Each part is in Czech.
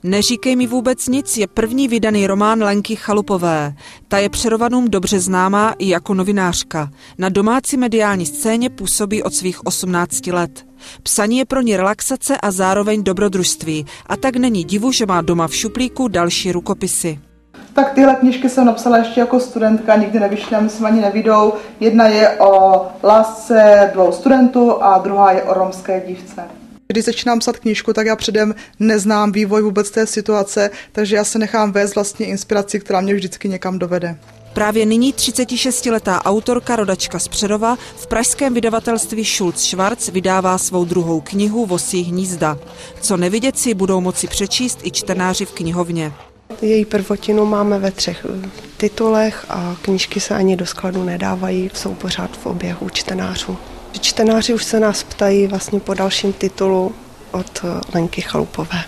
Neříkej mi vůbec nic je první vydaný román Lenky Chalupové. Ta je Přerovanům dobře známá i jako novinářka. Na domácí mediální scéně působí od svých 18 let. Psaní je pro ní relaxace a zároveň dobrodružství. A tak není divu, že má doma v šuplíku další rukopisy. Tak tyhle knížky jsem napsala ještě jako studentka, nikdy nevyšly a myslím ani nevyjdou. Jedna je o lásce 2 studentů a druhá je o romské dívce. Když začínám psat knížku, tak já předem neznám vývoj vůbec té situace, takže já se nechám vést vlastně inspirací, která mě vždycky někam dovede. Právě nyní 36letá autorka, rodačka z Přerova, v pražském vydavatelství Schulz Schwarz vydává svou druhou knihu Vosí hnízda. Co neviděci budou moci přečíst i čtenáři v knihovně. Její prvotinu máme ve 3 titulech a knížky se ani do skladu nedávají, jsou pořád v oběhu čtenářů. Čtenáři už se nás ptají vlastně po dalším titulu od Lenky Chalupové.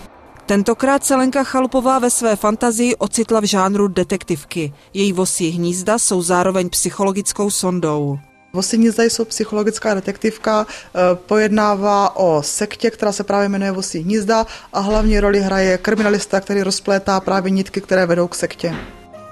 Tentokrát se Lenka Chalupová ve své fantazii ocitla v žánru detektivky. Její Vosí hnízda jsou zároveň psychologickou sondou. Vosí hnízda jsou psychologická detektivka, pojednává o sektě, která se právě jmenuje Vosí hnízda a hlavní roli hraje kriminalista, který rozplétá právě nitky, které vedou k sektě.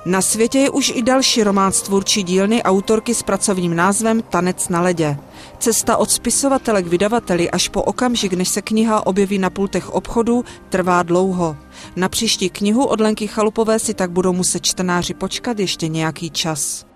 Na světě je už i další román z tvůrčí dílny autorky s pracovním názvem Tanec na ledě. Cesta od spisovatele k vydavateli až po okamžik, než se kniha objeví na pultech obchodů, trvá dlouho. Na příští knihu od Lenky Chalupové si tak budou muset čtenáři počkat ještě nějaký čas.